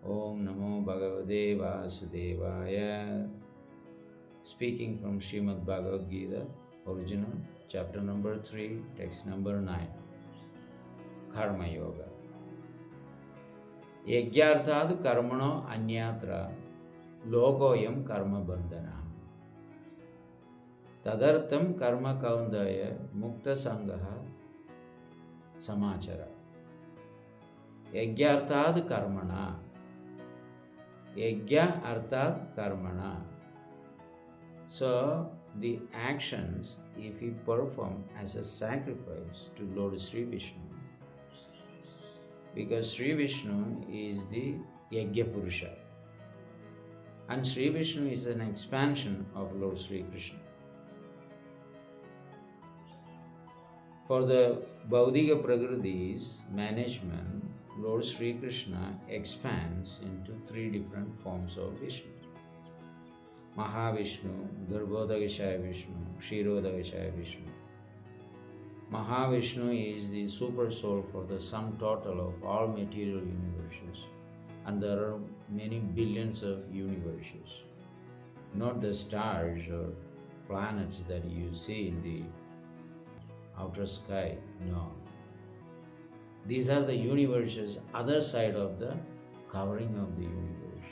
Om Namo Bhagavate Vasudevaya. Speaking from Srimad Bhagavad Gita, original, chapter number 3, text number 9. Karma Yoga. Yagyarthad karmano anyatra lokoyam karma bandhana. Tadartham karma kaundaya mukta sangaha samachara. Yagyarthad karmana. Yagya arthat karmana. So, the actions, if we perform as a sacrifice to Lord Sri Vishnu, because Sri Vishnu is the Yagya Purusha, and Sri Vishnu is an expansion of Lord Sri Krishna. For the Baudiga Prakriti's management, Lord Sri Krishna expands into 3 different forms of Vishnu. Mahavishnu, Garbhodakashaya Vishnu, Kshirodakashaya Vishnu. Mahavishnu is the super soul for the sum total of all material universes, and there are many billions of universes, not the stars or planets that you see in the outer sky, no. These are the universes, other side of the covering of the universe.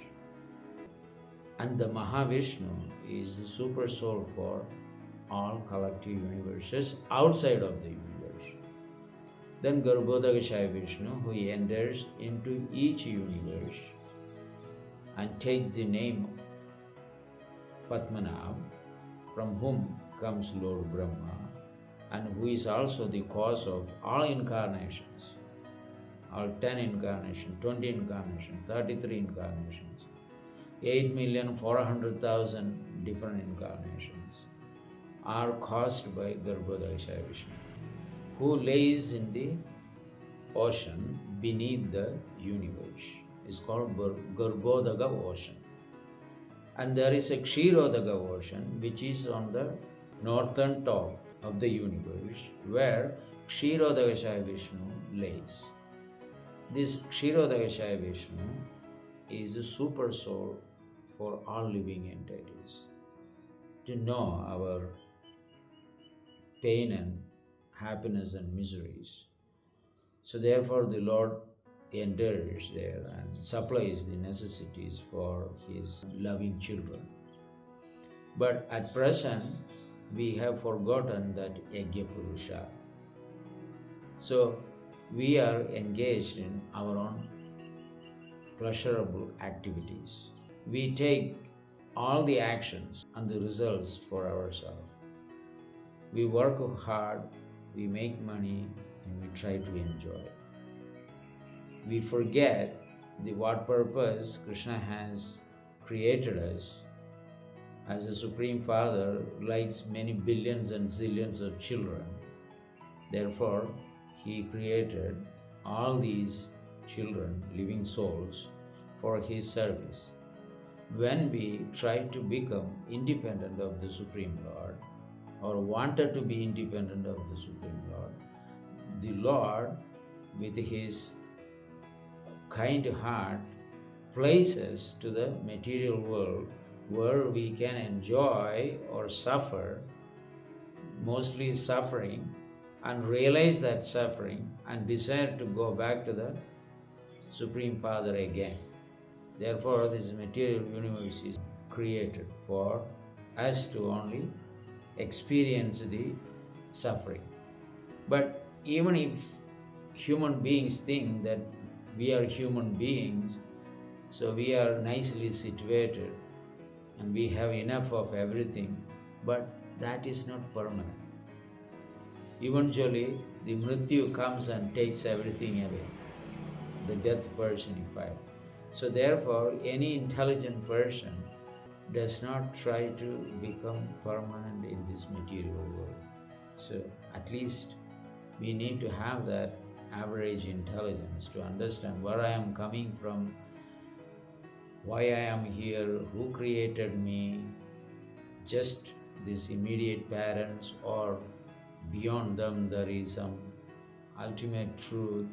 And the Mahavishnu is the super soul for all collective universes outside of the universe. Then Garbhodakashaya Vishnu, who enters into each universe and takes the name Padmanabh, from whom comes Lord Brahma, and who is also the cause of all incarnations, all 10 incarnations, 20 incarnations, 33 incarnations. 8,400,000 different incarnations are caused by Garbhodakashaya Vishnu, who lays in the ocean beneath the universe. It's called Garbhodaga ocean. And there is a Kshirodaga ocean which is on the northern top of the universe, where Kshirodakashaya Vishnu lays. This Kshirodakashaya Vishnu is a super soul for all living entities, to know our pain and happiness and miseries. So therefore the Lord enters there and supplies the necessities for his loving children. But at present, we have forgotten that Yagya Purusha. So we are engaged in our own pleasurable activities. We take all the actions and the results for ourselves. We work hard, we make money, and we try to enjoy. We forget the what purpose Krishna has created us. As the Supreme Father likes many billions and zillions of children. Therefore, he created all these children, living souls, for his service. When we try to become independent of the Supreme Lord, or wanted to be independent of the Supreme Lord, the Lord, with his kind heart, places to the material world where we can enjoy or suffer, mostly suffering, and realize that suffering and desire to go back to the Supreme Father again. Therefore, this material universe is created for us to only experience the suffering. But even if human beings think that we are human beings, so we are nicely situated and we have enough of everything, but that is not permanent. Eventually, the Mrityu comes and takes everything away, the death personified. So therefore, any intelligent person does not try to become permanent in this material world. So at least we need to have that average intelligence to understand where I am coming from, why I am here, who created me, just these immediate parents, or beyond them there is some ultimate truth.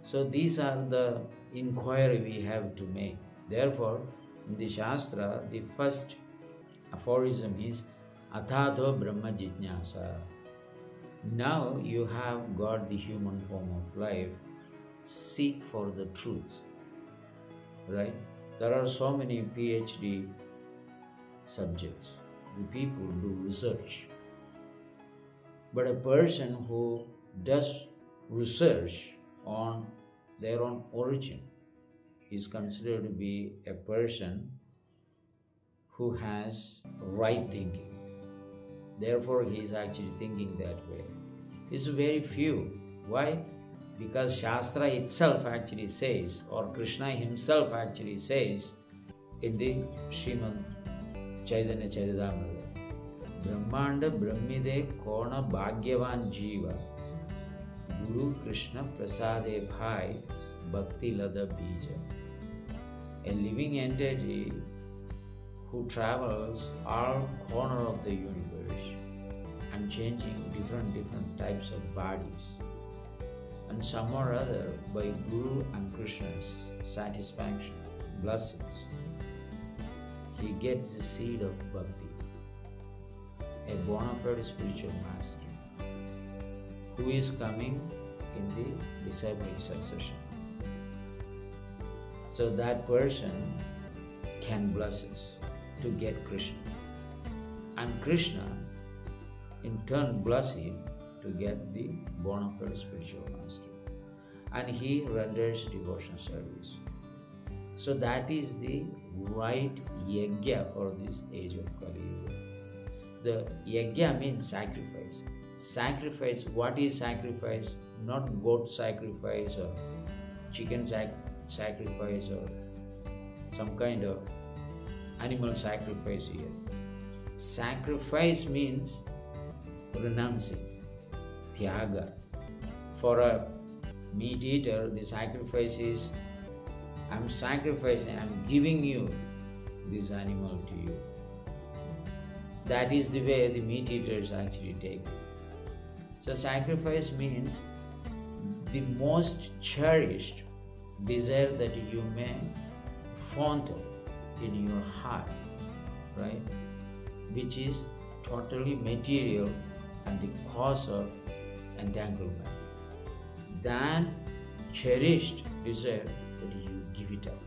So these are the inquiry we have to make. Therefore, in the Shastra, the first aphorism is Athato Brahma Jijnasa. Now you have got the human form of life, seek for the truth. Right? There are so many PhD subjects. The people do research. But a person who does research on their own origin is considered to be a person who has right thinking. Therefore, he is actually thinking that way. It's very few. Why? Because Shastra itself actually says, or Krishna himself actually says in the Srimad Chaitanya Charitamrita, Brahmanda Brahmide Kona Bhagyavan Jiva Guru Krishna Prasade Bhai Bhakti Lada Bija. A living entity who travels all corner of the universe and changing different types of bodies. And some or other, by Guru and Krishna's satisfaction, blessings, he gets the seed of bhakti, a bona fide spiritual master who is coming in the disciplic succession. So that person can bless us to get Krishna. And Krishna in turn bless him to get the bona fide spiritual master. And he renders devotion service. So that is the right yajna for this age of Kali Yuga. The yajna means sacrifice. Sacrifice, what is sacrifice? Not goat sacrifice or chicken sacrifice or some kind of animal sacrifice here. Sacrifice means renouncing, tyaga. For a meat eater, the sacrifice is, I'm sacrificing, I'm giving you this animal to you. That is the way the meat eaters actually take it. So sacrifice means the most cherished desire that you may fondle in your heart, right? Which is totally material and the cause of entanglement. That cherished desire that you give it up.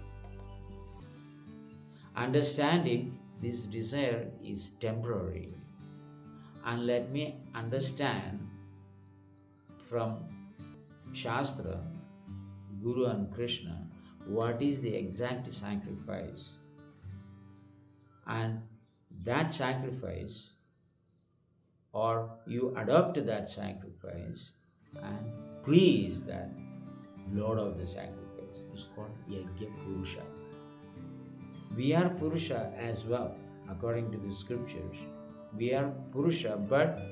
Understanding this desire is temporary. And let me understand from Shastra, Guru and Krishna, what is the exact sacrifice. And that sacrifice, or you adopt that sacrifice and please that Lord of the sacrifice, is called Yajna Purusha. We are Purusha as well, according to the scriptures. We are Purusha, but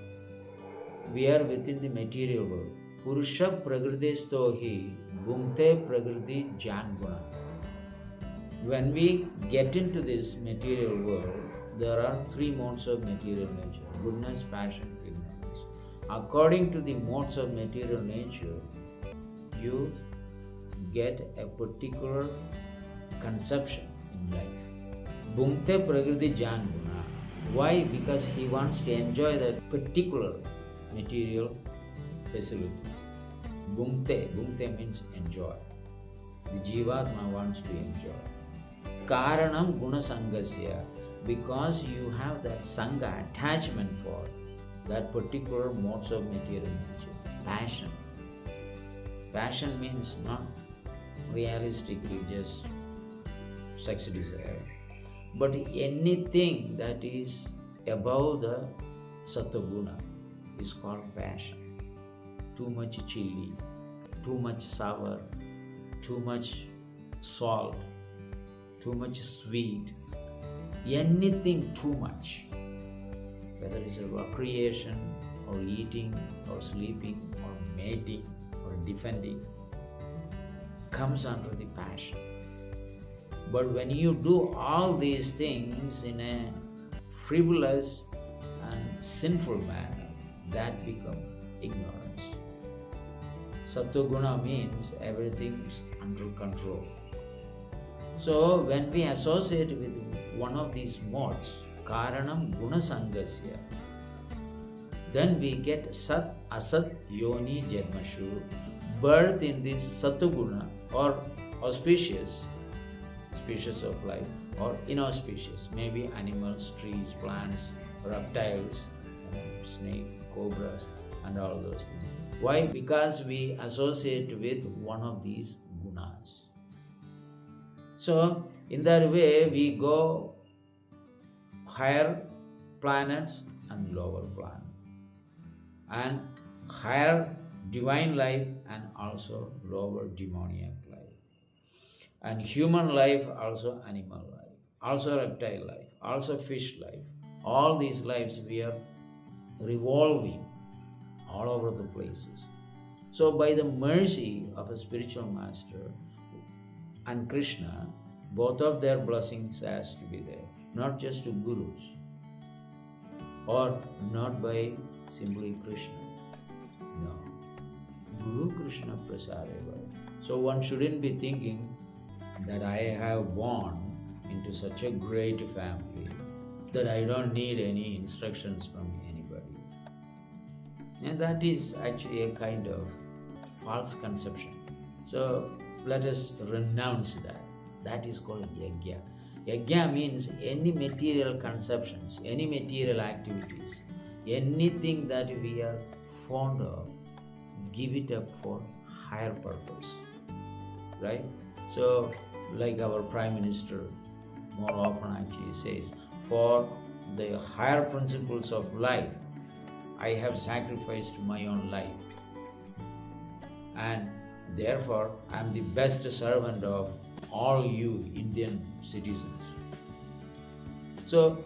we are within the material world. Purusha prakritistohi bhungte prakriti janguna. When we get into this material world, there are three modes of material nature: goodness, passion, ignorance. According to the modes of material nature, you get a particular conception in life. Bhungte prakriti janguna. Why? Because he wants to enjoy that particular material facilities. Bhungte means enjoy. The Jivatma wants to enjoy. Karanam guna sangasya. Because you have that sangha, attachment for that particular modes of material nature. Passion. Passion means not realistically just sex desire, but anything that is above the sattva-guna is called passion. Too much chili, too much sour, too much salt, too much sweet, anything too much, whether it's a recreation or eating or sleeping or mating or defending, comes under the passion. But when you do all these things in a frivolous and sinful manner, that becomes ignorance. Sattva means everything is under control. So when we associate with one of these modes, Karanam Guna Sangasya, then we get Sat Asat Yoni Janmashu, birth in this Sattva or auspicious species of life, or inauspicious, maybe animals, trees, plants, reptiles, snake, cobras, and all those things. Why? Because we associate with one of these gunas. So, in that way, we go higher planets and lower planets, and higher divine life and also lower demoniac life, and human life, also animal life, also reptile life, also fish life. All these lives we are revolving all over the places. So by the mercy of a spiritual master and Krishna, both of their blessings has to be there, not just to gurus, or not by simply Krishna. No. Guru Krishna Prasadeva. So one shouldn't be thinking that I have born into such a great family that I don't need any instructions from anybody. And that is actually a kind of false conception. So let us renounce that. That is called yajna. Yajna means any material conceptions, any material activities, anything that we are fond of, give it up for higher purpose. Right? So, like our Prime Minister more often actually says, for the higher principles of life, I have sacrificed my own life. And therefore, I am the best servant of all you Indian citizens. So,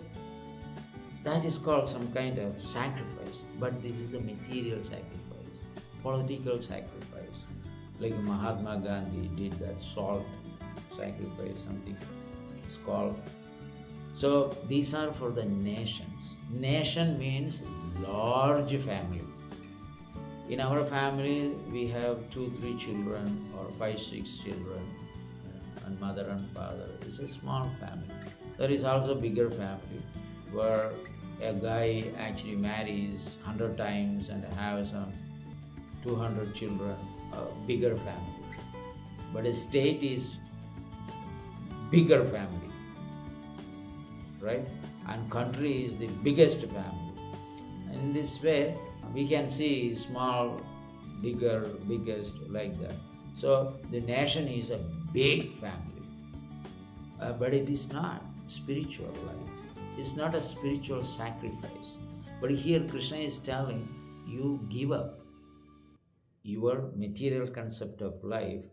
that is called some kind of sacrifice, but this is a material sacrifice, political sacrifice. Like Mahatma Gandhi did that salt sacrifice, something it's called. So these are for the nations. Nation means large family. In our family, we have 2-3 children or 5-6 children, and mother and father. It's a small family. There is also bigger family where a guy actually marries 100 times and has 200 children, a bigger family. But a state is bigger family, right? And country is the biggest family. In this way, we can see small, bigger, biggest, like that. So the nation is a big family, but it is not spiritual life. It's not a spiritual sacrifice. But here Krishna is telling you, give up your material concept of life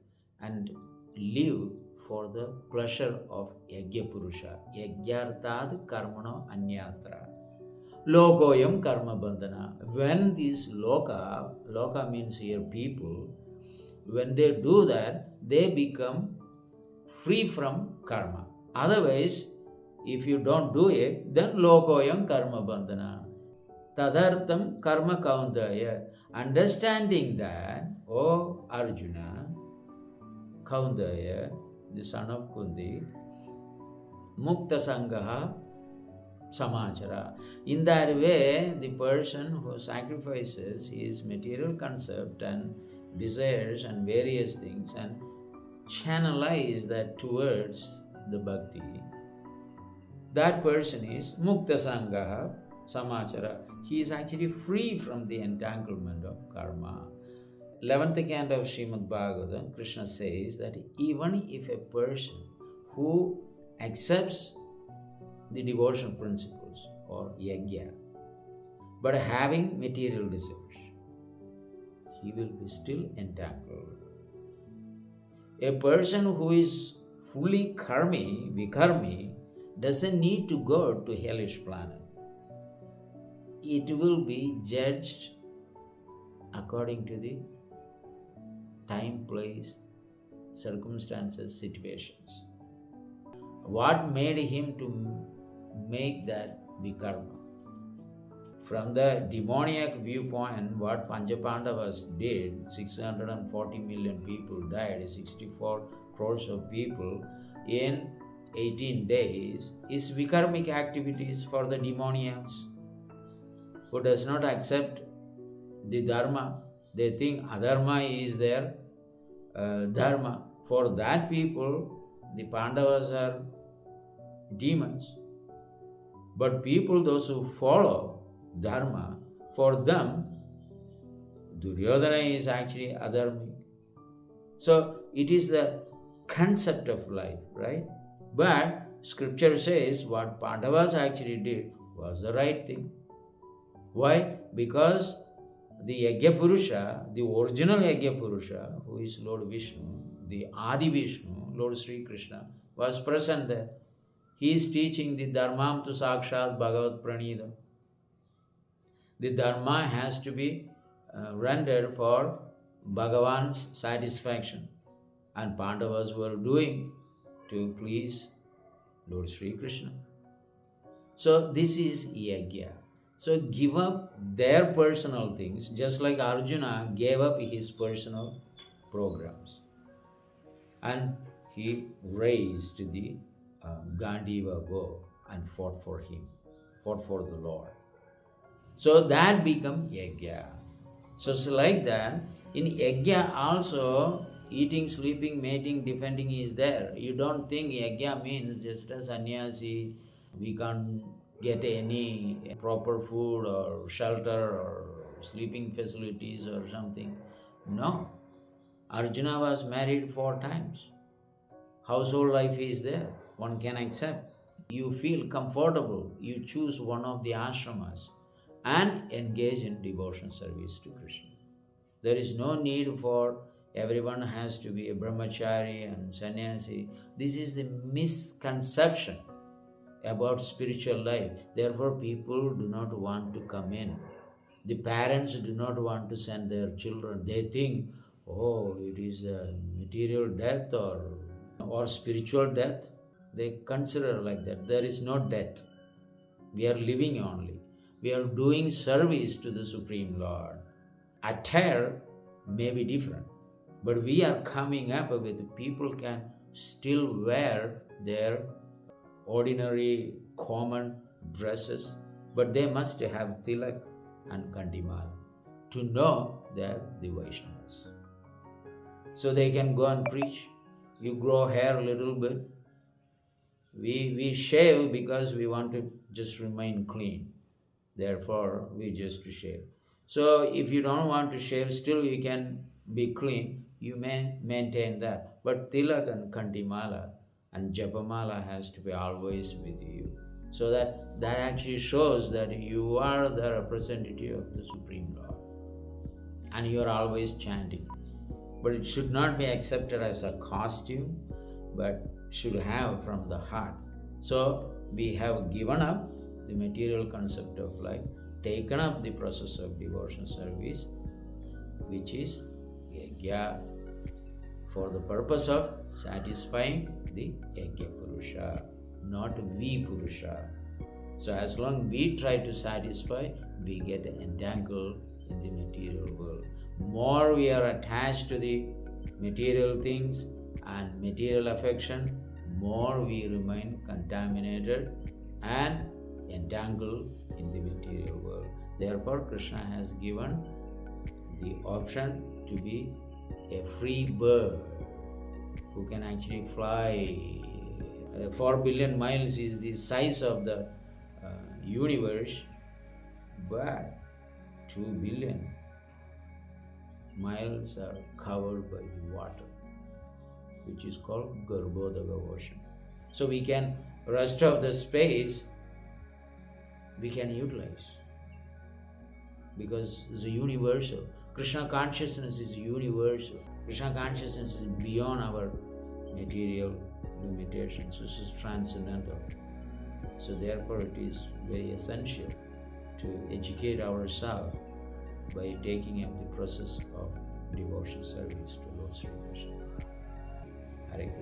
and live for the pleasure of Yajna Purusha. Yajnartad karmano anyatra. Lokoyam karma bandhana. When this loka means here people, when they do that, they become free from karma. Otherwise, if you don't do it, then lokoyam karma bandhana. Tadartham karma kaundaya. Understanding that, O Arjuna, Kaundaya, the son of Kundi, Mukta Sangaha Samachara. In that way, the person who sacrifices his material concept and desires and various things and channelize that towards the bhakti, that person is Mukta Sangaha Samachara. He is actually free from the entanglement of karma. 11th canto of Srimad Bhagavatam, Krishna says that even if a person who accepts the devotional principles or yajna, but having material desires, he will be still entangled. A person who is fully karmi, vikarmi, doesn't need to go to hellish planet. It will be judged according to the time, place, circumstances, situations. What made him to make that vikarma? From the demoniac viewpoint, what Panchapandavas did, 640 million people died, 64 crores of people in 18 days, is vikarmic activities for the demoniacs who does not accept the dharma. They think adharma is their dharma. For that people, the Pandavas are demons. But people, those who follow dharma, for them, Duryodhana is actually adharmic. So it is the concept of life, right? But scripture says what Pandavas actually did was the right thing. Why? Because the Yajna Purusha, the original Yajna Purusha, who is Lord Vishnu, the Adi Vishnu, Lord Sri Krishna, was present there. He is teaching the Dharmam tu Sakshat Bhagavat Pranidam. The Dharma has to be rendered for Bhagavan's satisfaction. And Pandavas were doing to please Lord Sri Krishna. So this is Yajna. So give up their personal things, just like Arjuna gave up his personal programs. And he raised the Gandiva bow and fought for him, fought for the Lord. So that became Yajna. So it's like that, in Yajna also, eating, sleeping, mating, defending is there. You don't think Yajna means just a sannyasi, we can't get any proper food or shelter or sleeping facilities or something. No. Arjuna was married 4 times. Household life is there. One can accept. You feel comfortable. You choose one of the ashramas and engage in devotion service to Krishna. There is no need for everyone has to be a brahmachari and sannyasi. This is the misconception about spiritual life. Therefore, people do not want to come in. The parents do not want to send their children. They think, oh, it is a material death or spiritual death. They consider like that. There is no death. We are living only. We are doing service to the Supreme Lord. Attire may be different, but we are coming up with people can still wear their ordinary common dresses, but they must have tilak and kandimala to know that the Vaishnavas. So they can go and preach. You grow hair a little bit. We shave because we want to just remain clean. Therefore, we just shave. So if you don't want to shave, still you can be clean. You may maintain that. But tilak and kandimala and japamala has to be always with you. So that actually shows that you are the representative of the Supreme Lord. And you are always chanting. But it should not be accepted as a costume, but should have from the heart. So we have given up the material concept of life, taken up the process of devotion service, which is Yajna, for the purpose of satisfying the Yajna Purusha, not Vi Purusha. So as long we try to satisfy, we get entangled in the material world. More we are attached to the material things and material affection, more we remain contaminated and entangled in the material world. Therefore, Krishna has given the option to be a free bird who can actually fly. 4 billion miles is the size of the universe, but 2 billion miles are covered by the water, which is called Garbhodaga ocean. So we can, rest of the space, we can utilize because it's a universal. Krishna consciousness is universal. Krishna consciousness is beyond our material limitations. This is transcendental. So therefore it is very essential to educate ourselves by taking up the process of devotion service to Lord Sri Krishna. Hare Krishna.